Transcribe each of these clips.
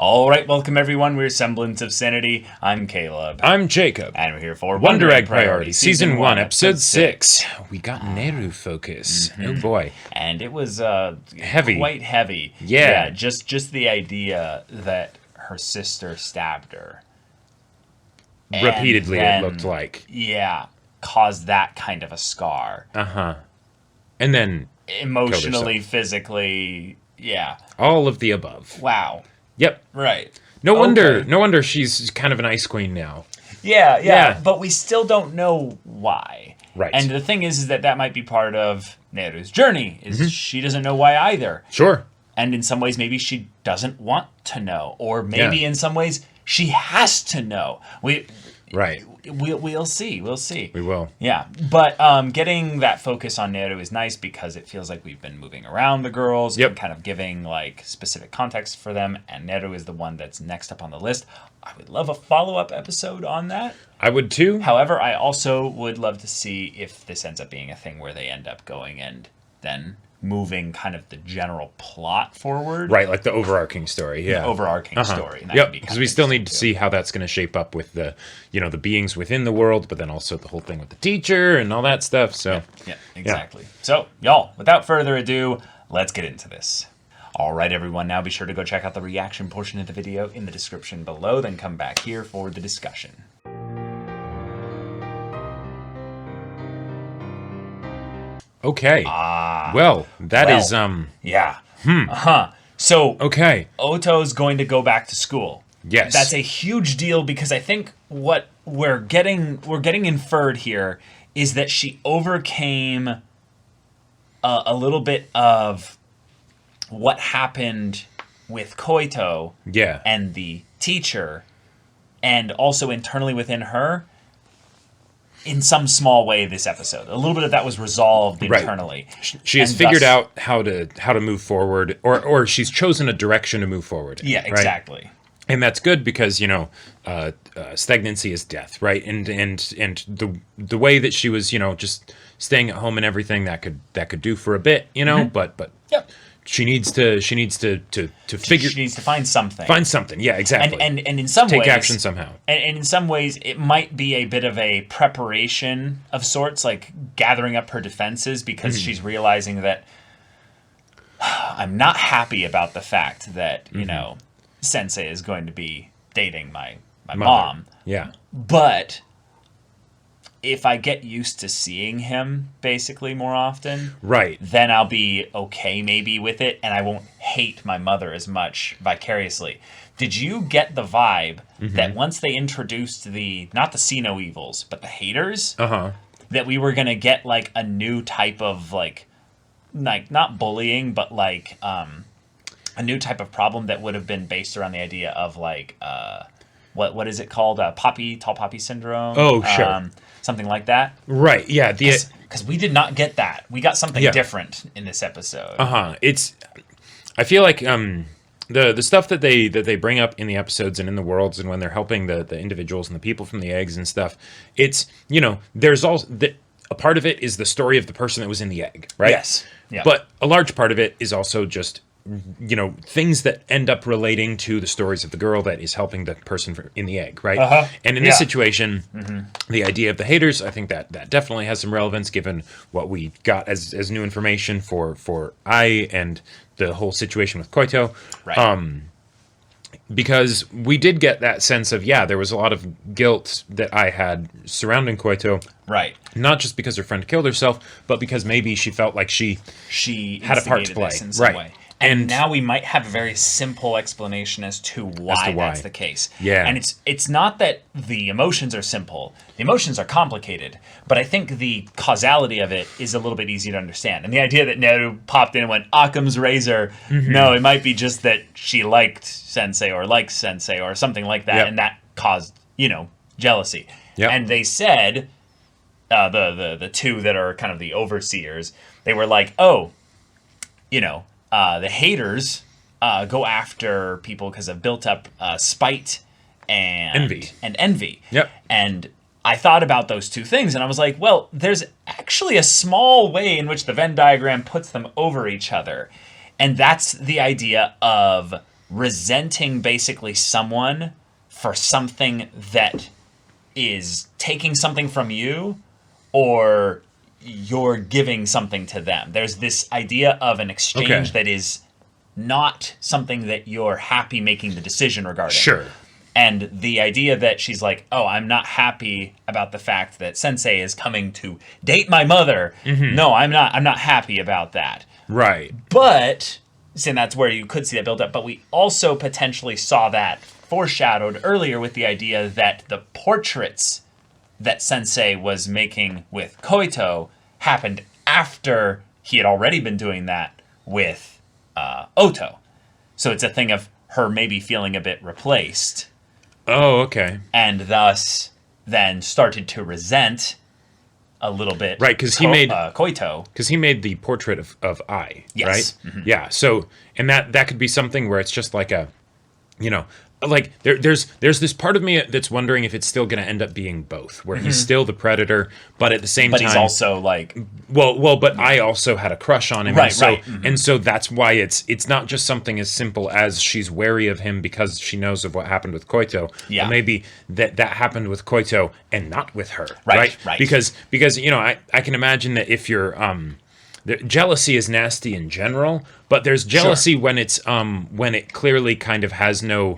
All right, welcome everyone. We're Semblance of Sanity. I'm Caleb. I'm Jacob. And we're here for Wonder Egg Priority, Season 1, Episode 6. We got Neru focus. Oh boy. And it was heavy. Quite heavy. Yeah. Just the idea that her sister stabbed her. Repeatedly, then, it looked like. Yeah, caused that kind of a scar. Uh-huh. And then emotionally, physically, yeah. All of the above. Wow. Yep. Right. No wonder she's kind of an ice queen now. Yeah. But we still don't know why. Right. And the thing is that might be part of Neru's journey, is she doesn't know why either. Sure. And in some ways, maybe she doesn't want to know. Or maybe in some ways, she has to know. We'll see. We'll see. We will. Yeah. But getting that focus on Neru is nice because it feels like we've been moving around the girls and kind of giving like specific context for them. And Neru is the one that's next up on the list. I would love a follow-up episode on that. I would too. However, I also would love to see if this ends up being a thing where they end up going and then moving kind of the general plot forward. Right, like the overarching story, yeah. The overarching story. Yep, because we still need to see how that's going to shape up with the, the beings within the world, but then also the whole thing with the teacher and all that stuff, so. Yeah, exactly. Yeah. So, y'all, without further ado, let's get into this. All right, everyone, now be sure to go check out the reaction portion of the video in the description below, then come back here for the discussion. Okay. Well, that is Yeah. So, okay. Oto's going to go back to school. Yes. That's a huge deal because I think what we're getting inferred here is that she overcame a little bit of what happened with Koito and the teacher, and also internally within her. In some small way this episode. A little bit of that was resolved internally. Right. She has figured out how to move forward, or she's chosen a direction to move forward. Yeah, exactly. Right? And that's good because, stagnancy is death, right? And the way that she was, just staying at home and everything that could do for a bit, but yep. She needs to figure. She needs to find something. Find something, yeah, exactly. And in some ways, take action somehow. And in some ways, it might be a bit of a preparation of sorts, like gathering up her defenses because she's realizing that I'm not happy about the fact that Sensei is going to be dating my mom. Yeah, but if I get used to seeing him basically more often, right, then I'll be okay maybe with it, and I won't hate my mother as much vicariously. Did you get the vibe that once they introduced not the see no evils, but the haters, that we were gonna get like a new type of like not bullying, but like a new type of problem that would have been based around the idea of like what is it called? Tall poppy syndrome. Oh, sure. Something like that. Right. Yeah. Because we did not get that. We got something different in this episode. I feel like the stuff that they bring up in the episodes and in the worlds and when they're helping the individuals and the people from the eggs and stuff, it's there's also a part of it is the story of the person that was in the egg, right? Yes. Yeah. But a large part of it is also just things that end up relating to the stories of the girl that is helping the person in the egg, right? And in this situation, the idea of the haters, I think that definitely has some relevance given what we got as new information for Ai and the whole situation with Koito. Right. Because we did get that sense of, there was a lot of guilt that I had surrounding Koito. Right. Not just because her friend killed herself, but because maybe she felt like she had a part to play. In some way. And now we might have a very simple explanation as to why that's the case. Yeah. And it's not that the emotions are simple. The emotions are complicated. But I think the causality of it is a little bit easy to understand. And the idea that Neru popped in and went, Occam's razor, no, it might be just that she liked Sensei or likes Sensei or something like that. Yep. And that caused, jealousy. Yep. And they said, the two that are kind of the overseers, they were like, the haters go after people because of built up spite and envy. Yep. And I thought about those two things, and I was like, well, there's actually a small way in which the Venn diagram puts them over each other. And that's the idea of resenting basically someone for something that is taking something from you, or you're giving something to them. There's this idea of an exchange that is not something that you're happy making the decision regarding. Sure. And the idea that she's like, oh, I'm not happy about the fact that Sensei is coming to date my mother. No, I'm not happy about that. Right. But, and that's where you could see that build up, but we also potentially saw that foreshadowed earlier with the idea that the portraits that Sensei was making with Koito happened after he had already been doing that with Oto. So it's a thing of her maybe feeling a bit replaced. Oh, okay. And thus then started to resent a little bit. Right, because he made Koito. Because he made the portrait of Ai, Yes. right? Mm-hmm. Yeah. So, and that could be something where it's just like a, like there's this part of me that's wondering if it's still going to end up being both, where he's still the predator, but at the same time, he's also like, but I also had a crush on him, right, and so right. and so that's why it's not just something as simple as she's wary of him because she knows of what happened with Koito. Yeah. Or maybe that happened with Koito and not with her, right? Because I can imagine that if you're jealousy is nasty in general, but there's jealousy when it's when it clearly kind of has no.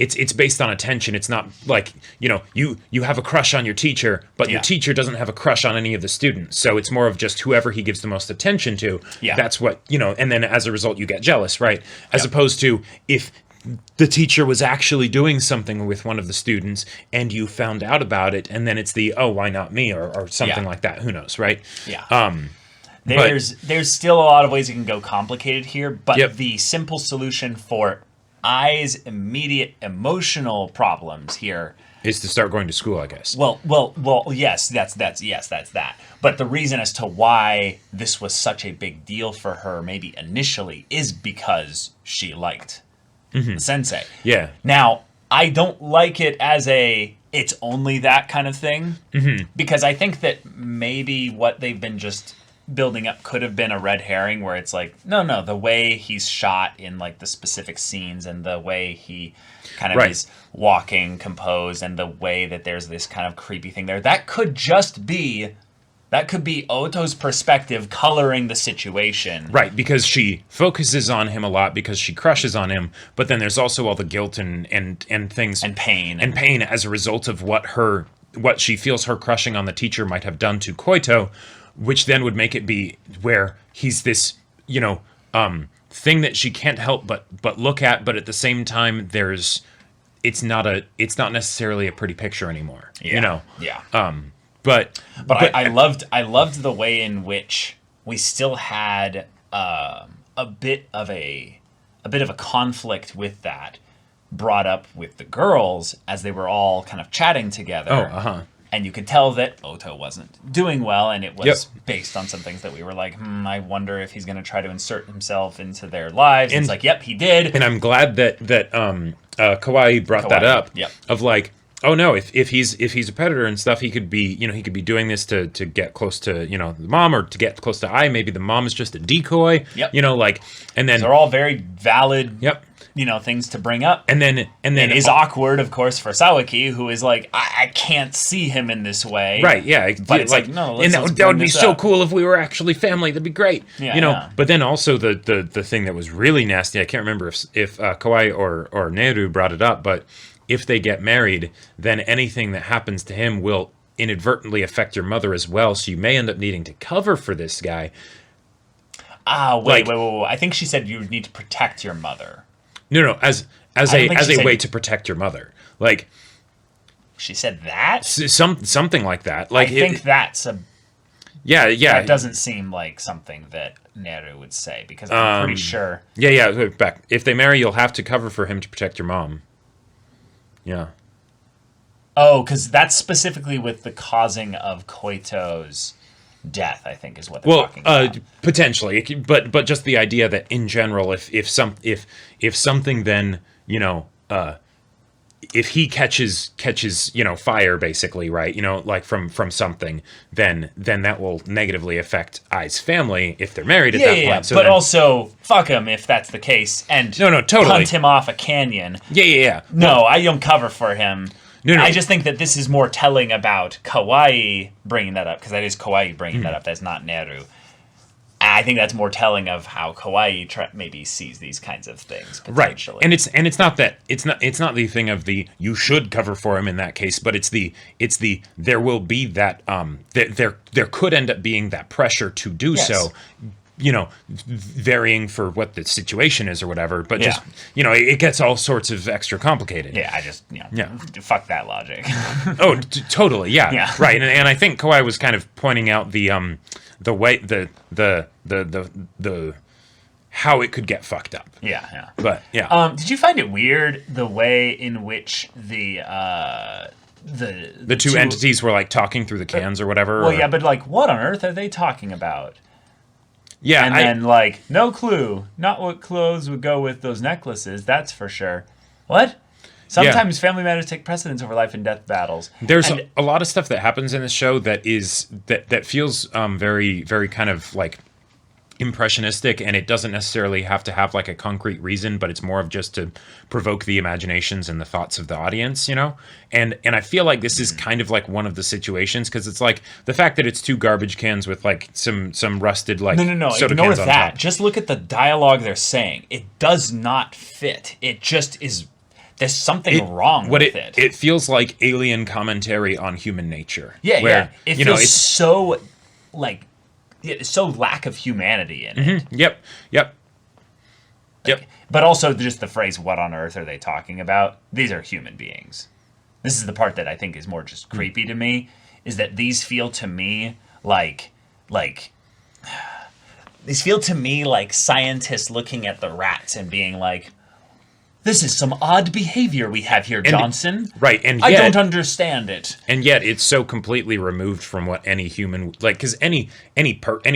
It's based on attention. It's not like, you have a crush on your teacher, but your teacher doesn't have a crush on any of the students. So it's more of just whoever he gives the most attention to. Yeah. That's what, and then as a result, you get jealous, right? As opposed to if the teacher was actually doing something with one of the students and you found out about it, and then it's the, oh, why not me? Or something like that. Who knows, right? Yeah. There's still a lot of ways you can go complicated here, but the simple solution for Ai's immediate emotional problems here is to start going to school, I guess. Well, yes, that's that. But the reason as to why this was such a big deal for her, maybe initially, is because she liked the sensei. Yeah. Now, I don't like it as it's only that kind of thing, because I think that maybe what they've been just building up could have been a red herring where it's like, no, the way he's shot in like the specific scenes and the way he kind of is walking composed and the way that there's this kind of creepy thing there, that could be Oto's perspective coloring the situation. Right, because she focuses on him a lot because she crushes on him, but then there's also all the guilt and things and pain as a result of what she feels her crushing on the teacher might have done to Koito, which then would make it be where he's this, thing that she can't help but look at, but at the same time, it's not necessarily a pretty picture anymore. Yeah. But I loved the way in which we still had a bit of a conflict with that brought up with the girls as they were all kind of chatting together. And you could tell that Oto wasn't doing well, and it was based on some things that we were like, I wonder if he's going to try to insert himself into their lives. And it's like, yep, he did. And I'm glad that Kawaii brought that up. Yep. Of like, oh no, if he's a predator and stuff, he could be doing this to get close to the mom or to get close to Ai. Maybe the mom is just a decoy. Yep. And then they're all very valid. Yep. Things to bring up. And then it is awkward, of course, for Sawaki, who is like, I can't see him in this way. Right, yeah. But it's like, no, that would be so cool if we were actually family. That'd be great. Yeah, But then also the thing that was really nasty, I can't remember if Kawaii or Neru brought it up, but if they get married, then anything that happens to him will inadvertently affect your mother as well, so you may end up needing to cover for this guy. Wait. I think she said you would need to protect your mother. No, as a way to protect your mother. Like, she said that? Something like that. Like, I think that's a... Yeah. That doesn't seem like something that Neru would say, because I'm pretty sure... Yeah, back. If they marry, you'll have to cover for him to protect your mom. Yeah. Oh, because that's specifically with the causing of Koito's death, I think, is what they're talking about. Potentially, but just the idea that in general, if something then if he catches fire, basically, right, like from something, then that will negatively affect Ai's family if they're married at that point. So but also fuck him if that's the case, and no, totally punt him off a canyon. Yeah. No, I don't cover for him. No. I just think that this is more telling about Kawaii bringing that up, because that is Kawaii bringing that up. That's not Neru. I think that's more telling of how Kawaii maybe sees these kinds of things potentially. Right, and it's not that it's not the thing of the you should cover for him in that case, but it's the there will be that there could end up being that pressure to do so. Varying for what the situation is or whatever, but just it gets all sorts of extra complicated. Yeah, I just fuck that logic. Oh, totally, yeah, right. And I think Kawaii was kind of pointing out the way the how it could get fucked up. Yeah. But yeah. Did you find it weird the way in which the two entities were like talking through the cans or whatever? Well, yeah, but like, what on earth are they talking about? Yeah, and then like, no clue. Not what clothes would go with those necklaces. That's for sure. What? Sometimes family matters take precedence over life and death battles. There's a lot of stuff that happens in this show that feels very, very kind of like impressionistic, and it doesn't necessarily have to have like a concrete reason, but it's more of just to provoke the imaginations and the thoughts of the audience, and I feel like this is kind of like one of the situations, because it's like the fact that it's two garbage cans with like some rusted like soda ignore cans on that. top. Just look at the dialogue they're saying. It does not fit. It just is. There's something wrong with it. It feels like alien commentary on human nature. Yeah. It feels so like. It's so lack of humanity in it. Yep. But also just the phrase, what on earth are they talking about? These are human beings. This is the part that I think is more just creepy to me, is that these feel to me like scientists looking at the rats and being like, this is some odd behavior we have here, Johnson. Right, and yet, I don't understand it. And yet, it's so completely removed from what any human, like, because any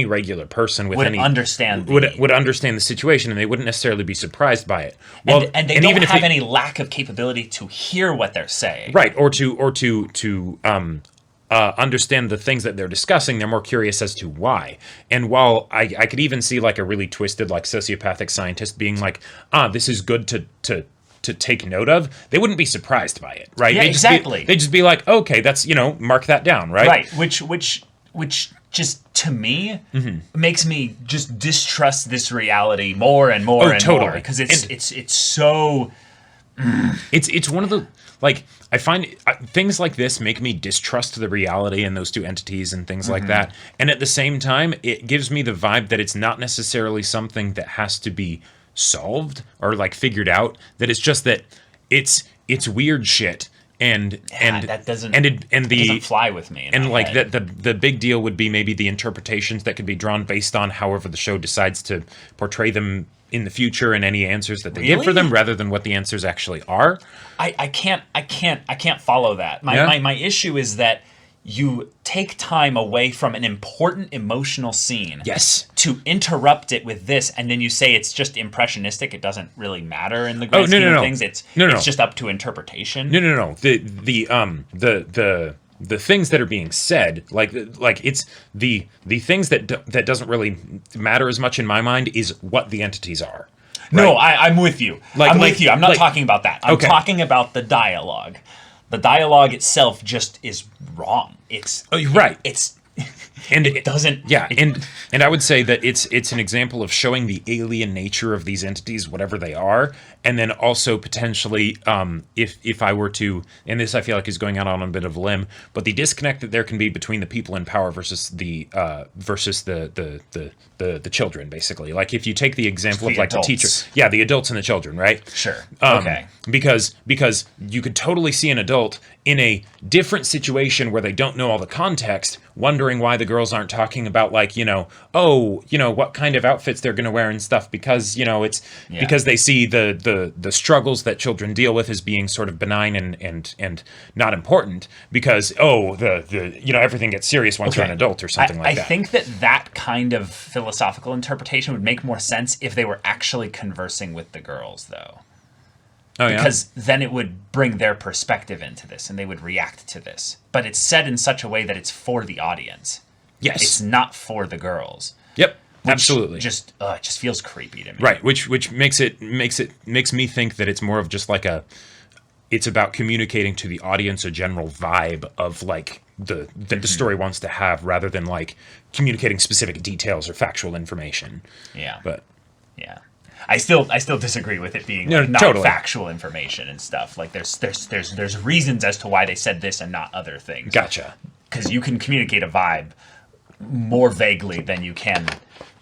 regular person with would understand would understand the situation, and they wouldn't necessarily be surprised by it. Well, and they don't have any lack of capability to hear what they're saying, right? Or to understand the things that they're discussing. They're more curious as to why. And while I could even see like a really twisted, like sociopathic scientist being like, this is good to take note of, they wouldn't be surprised by it, right? Yeah, exactly. They'd just be like, okay, that's, mark that down, right? Right, which just, to me, makes me just distrust this reality more and more more. Because it's so... It's one of the, like, I find things like this make me distrust the reality in those two entities and things like that. And at the same time, it gives me the vibe that it's not necessarily something that has to be solved or like figured out. That it's just that it's weird shit. That doesn't fly with me. And like the big deal would be maybe the interpretations that could be drawn based on however the show decides to portray them in the future and any answers that they give for them, rather than what the answers actually are. I can't follow that. My issue is that you take time away from an important emotional scene. Yes. To interrupt it with this, and then you say it's just impressionistic. It doesn't really matter in the grand scheme of things. It's just up to interpretation. No. The things that are being said, like it's the things that doesn't really matter as much in my mind is what the entities are. Right? No, I'm with you. I'm with you. I'm not talking about that. I'm talking about the dialogue. The dialogue itself just is wrong. It doesn't. Yeah, and I would say that it's an example of showing the alien nature of these entities, whatever they are, and then also potentially, if I were to, and this I feel like is going out on a bit of a limb, but the disconnect that there can be between the people in power versus the children, basically. Like if you take the example of like adults. the teacher, the adults and the children, right? Sure. Okay. Because you could totally see an adult in a different situation where they don't know all the context, wondering why the girls aren't talking about like, what kind of outfits they're going to wear and stuff, because, because they see the struggles that children deal with as being sort of benign and not important, because, everything gets serious once you're an adult or something like that. I think that kind of philosophical interpretation would make more sense if they were actually conversing with the girls, though. Oh, yeah? Because then it would bring their perspective into this, and they would react to this. But it's said in such a way that it's for the audience. Yes. It's not for the girls. Yep. Which Absolutely. Just it just feels creepy to me. Right. Which makes me think that it's more of just like it's about communicating to the audience a general vibe of like that the story wants to have, rather than like communicating specific details or factual information. Yeah. But yeah. I still disagree with it being not totally. factual information and stuff. Like there's reasons as to why they said this and not other things. Gotcha. Because you can communicate a vibe more vaguely than you can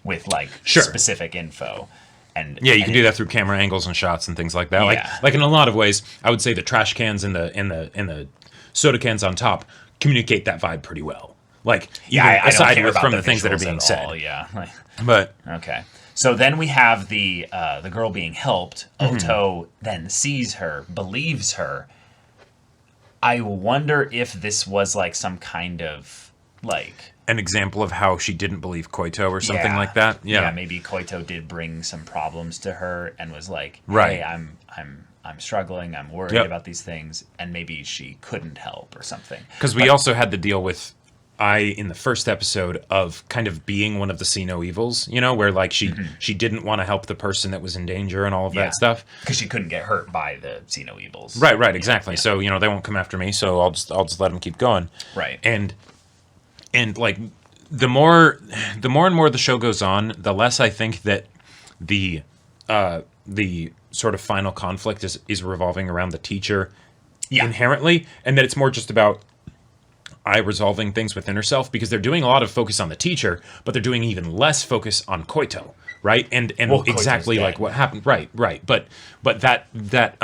with like specific info. And yeah, you can do that through camera angles and shots and things like that. Yeah. Like in a lot of ways, I would say the trash cans and the soda cans on top communicate that vibe pretty well. Like I aside don't care about from the things that are being said. all, yeah. But okay. So then we have the girl being helped. Oto then sees her, believes her. I wonder if this was like some kind of like an example of how she didn't believe Koito or something like that. Yeah, maybe Koito did bring some problems to her and was like, right. "Hey, I'm struggling. I'm worried about these things," and maybe she couldn't help or something. Because we also had to deal with in the first episode of kind of being one of the see no evils, where like she didn't want to help the person that was in danger and all of that stuff because she couldn't get hurt by the see no evils. Right, exactly. Yeah. So they won't come after me, so I'll just let them keep going. Right. And like the more and more the show goes on, the less I think that the sort of final conflict is revolving around the teacher inherently, and that it's more just about resolving things within herself, because they're doing a lot of focus on the teacher, but they're doing even less focus on Koito, right? And exactly like what happened, right. But that that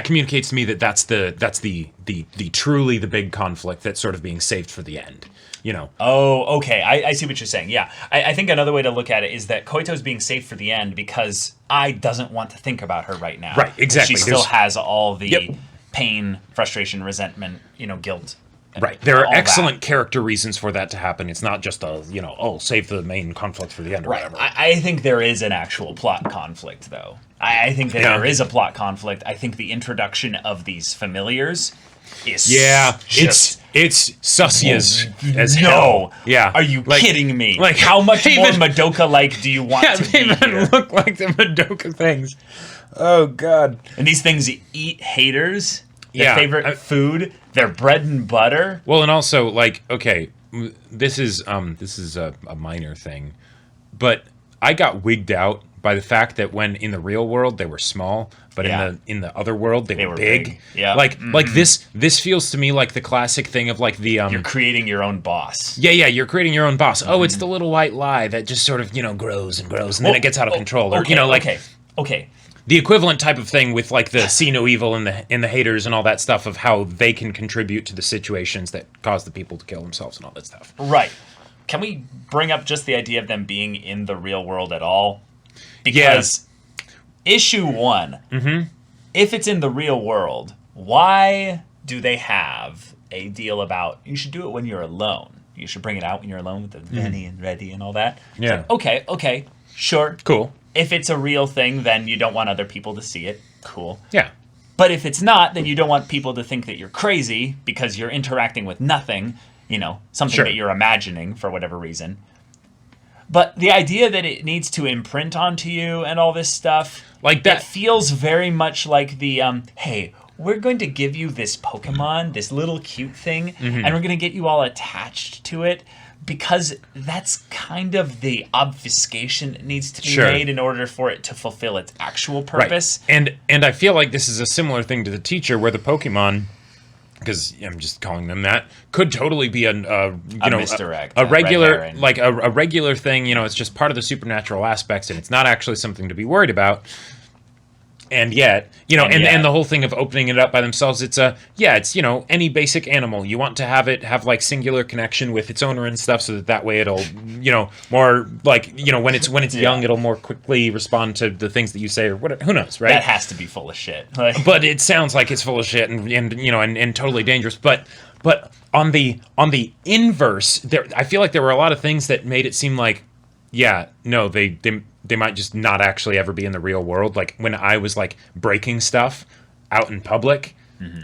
communicates to me that that's the truly the big conflict that's sort of being saved for the end. Oh, okay. I see what you're saying. Yeah. I think another way to look at it is that Koito's being saved for the end because I doesn't want to think about her right now. Right, exactly. She still has all the pain, frustration, resentment, guilt. Right. There are excellent character reasons for that to happen. It's not just save the main conflict for the end or whatever. I think there is an actual plot conflict, though. I think that there is a plot conflict. I think the introduction of these familiars is it's sussy as hell. Yeah. Are you kidding me? Like, how much more Madoka-like do you want to they be even here? look like the Madoka things. Oh, God. And these things eat haters. Their favorite food, their bread and butter. Well, and also, like, okay, this is a minor thing, but I got wigged out by the fact that when in the real world they were small, but in the other world they were big. Yeah, like this feels to me like the classic thing of like the you're creating your own boss. Yeah, you're creating your own boss. Oh, it's the little white lie that just sort of grows and grows, and then it gets out of control. Or Okay. The equivalent type of thing with like the see no evil and the haters and all that stuff of how they can contribute to the situations that cause the people to kill themselves and all that stuff. Right. Can we bring up just the idea of them being in the real world at all? Because issue 1, if it's in the real world, why do they have a deal about you should do it when you're alone? You should bring it out when you're alone with the Venny and Reddy and all that. Yeah. Like, okay, sure. Cool. If it's a real thing, then you don't want other people to see it. Cool. Yeah. But if it's not, then you don't want people to think that you're crazy because you're interacting with nothing, something that you're imagining for whatever reason. But the idea that it needs to imprint onto you and all this stuff, like that, it feels very much like the, hey, we're going to give you this Pokemon, this little cute thing, and we're going to get you all attached to it. Because that's kind of the obfuscation that needs to be made in order for it to fulfill its actual purpose. Right. And I feel like this is a similar thing to the teacher, where the Pokemon, because I'm just calling them that, could totally be a misdirect, a regular like a regular thing. It's just part of the supernatural aspects, and it's not actually something to be worried about. And yet, and the whole thing of opening it up by themselves, it's any basic animal. You want to have like singular connection with its owner and stuff, so that way it'll, more like, when it's young, it'll more quickly respond to the things that you say or whatever. Who knows, right? That has to be full of shit. But it sounds like it's full of shit and totally dangerous. But on the inverse, I feel like there were a lot of things that made it seem like, they they might just not actually ever be in the real world. Like when I was like breaking stuff out in public,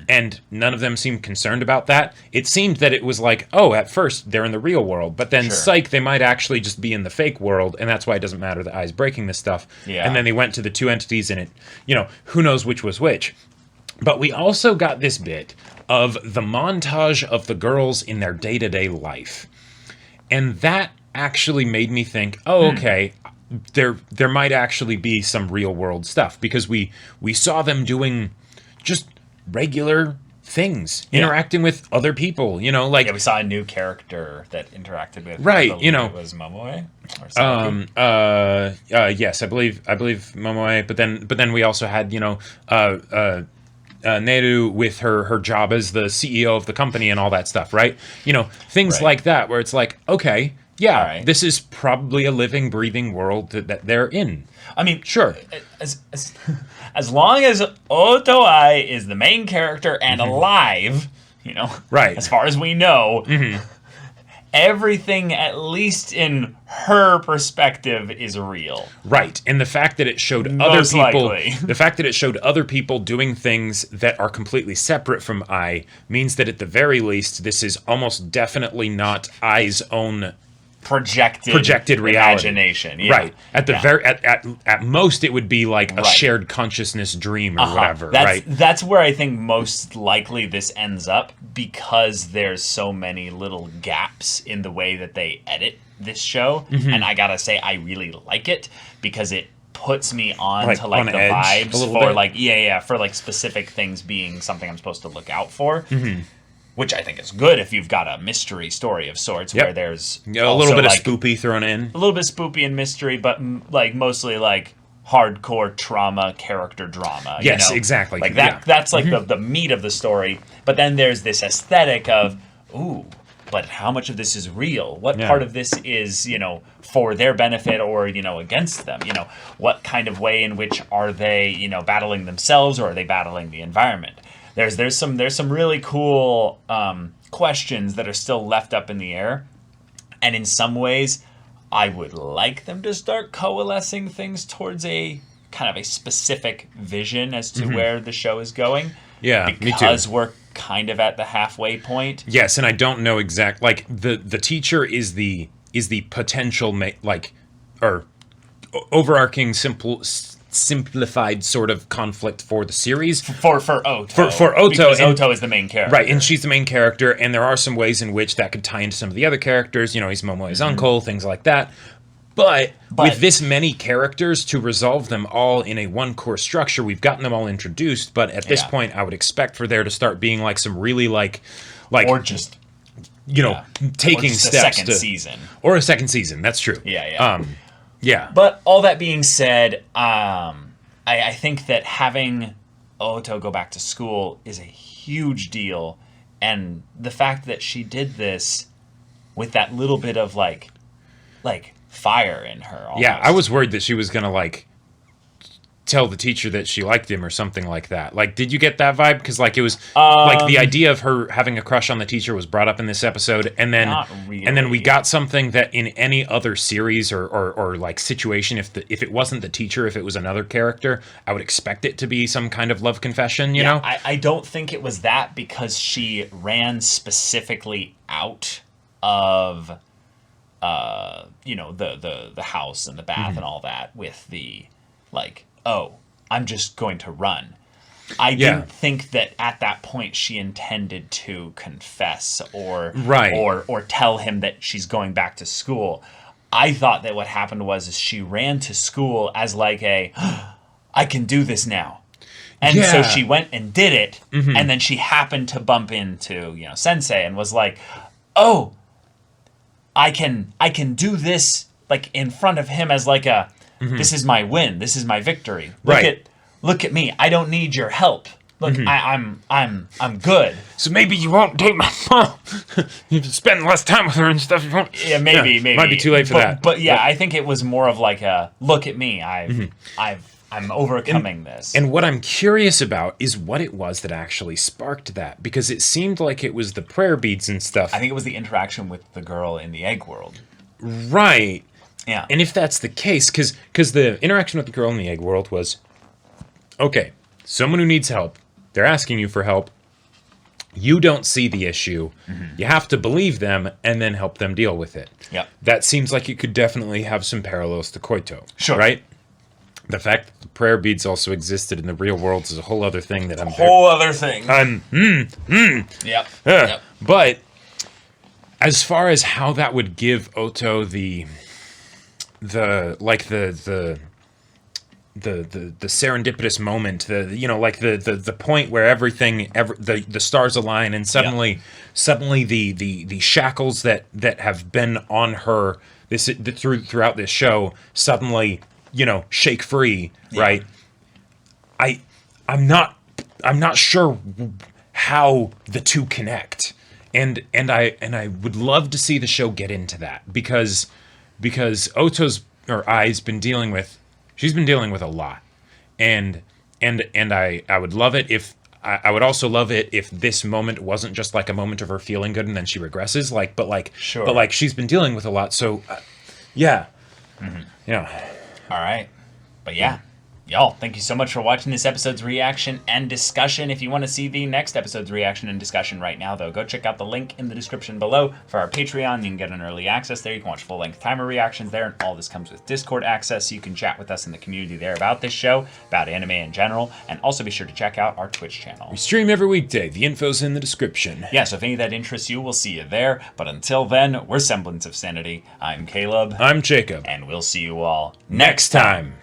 and none of them seemed concerned about that. It seemed that it was like, oh, at first they're in the real world, but then psych, they might actually just be in the fake world, and that's why it doesn't matter that I's breaking this stuff. Yeah. And then they went to the two entities, and it, who knows which was which. But we also got this bit of the montage of the girls in their day-to-day life. And that actually made me think, oh, okay, there might actually be some real world stuff, because we saw them doing just regular things, interacting with other people, like we saw a new character that interacted with it was Momoe or yes, I believe Momoe, but then we also had Neru with her job as the CEO of the company and all that stuff, right? Things like that, where it's like, okay, this is probably a living, breathing world that they're in. I mean, sure. As long as Oto Ai is the main character and alive, right? As far as we know, everything, at least in her perspective, is real. Right, and the fact that it showed the fact that it showed other people doing things that are completely separate from Ai means that at the very least, this is almost definitely not Ai's own projected reality. Imagination. Right. At the at most it would be like a shared consciousness dream or whatever, right? That's where I think most likely this ends up, because there's so many little gaps in the way that they edit this show. And I gotta say, I really like it, because it puts me on to the vibes for for like specific things being something I'm supposed to look out for. Which I think is good if you've got a mystery story of sorts, where there's a little bit of spoopy thrown in. A little bit spoopy and mystery, but mostly hardcore trauma, character drama. Yes, exactly. Like that. That's like the meat of the story. But then there's this aesthetic of, ooh, but how much of this is real? What part of this is, for their benefit or, against them? What kind of way in which are they, battling themselves, or are they battling the environment? There's some really cool questions that are still left up in the air, and in some ways, I would like them to start coalescing things towards a kind of a specific vision as to where the show is going. Yeah, me too. Because we're kind of at the halfway point. Yes, and I don't know the teacher is the potential or overarching simplified sort of conflict for the series for Oto, because Oto is the main character, right? And she's the main character, and there are some ways in which that could tie into some of the other characters. He's Momoe's uncle, things like that. But with this many characters, to resolve them all in a one core structure, we've gotten them all introduced. But at this point, I would expect for there to start being some really or just taking or just steps a second season. That's true. Yeah. But all that being said, I think that having Oto go back to school is a huge deal. And the fact that she did this with that little bit of fire in her. Almost. Yeah, I was worried that she was going to tell the teacher that she liked him or something like that. Did you get that vibe? Because it was the idea of her having a crush on the teacher was brought up in this episode, and then not really. And then we got something that in any other series or situation, if it wasn't the teacher, if it was another character, I would expect it to be some kind of love confession. You know, I don't think it was that, because she ran specifically out of the house and the bath and all that with the oh, I'm just going to run. I didn't think that at that point she intended to confess or tell him that she's going back to school. I thought that what happened was she ran to school as I can do this now. And so she went and did it, and then she happened to bump into, Sensei, and was like, oh, I can do this in front of him as this is my win. This is my victory. Look at me. I don't need your help. Look, I'm good. So maybe you won't date my mom. You spend less time with her and stuff. You won't. Yeah, maybe. Might be too late for that. But I think it was more of look at me. I'm overcoming this. And what I'm curious about is what it was that actually sparked that, because it seemed like it was the prayer beads and stuff. I think it was the interaction with the girl in the egg world. Right. Yeah. And if that's the case, because the interaction with the girl in the egg world was, okay, someone who needs help, they're asking you for help, you don't see the issue, you have to believe them and then help them deal with it. Yep. That seems like it could definitely have some parallels to Koito. Sure. Right? The fact that the prayer beads also existed in the real world is a whole other thing that other thing. Yep. Yep. But as far as how that would give Oto the serendipitous moment, the point where everything, the stars align, and suddenly the shackles that have been on her throughout this show suddenly shake free, right? I'm not sure how the two connect, and I would love to see the show get into that because Oto's or Ai's been dealing with. She's been dealing with a lot, and I would love it if I would also love it if this moment wasn't just like a moment of her feeling good and then she regresses, but she's been dealing with a lot, so yeah. All right. But yeah. Y'all, thank you so much for watching this episode's reaction and discussion. If you want to see the next episode's reaction and discussion right now, though, go check out the link in the description below for our Patreon. You can get an early access there. You can watch full-length timer reactions there, and all this comes with Discord access, so you can chat with us in the community there about this show, about anime in general, and also be sure to check out our Twitch channel. We stream every weekday. The info's in the description. Yeah, so if any of that interests you, we'll see you there. But until then, we're Semblance of Sanity. I'm Caleb. I'm Jacob. And we'll see you all next time.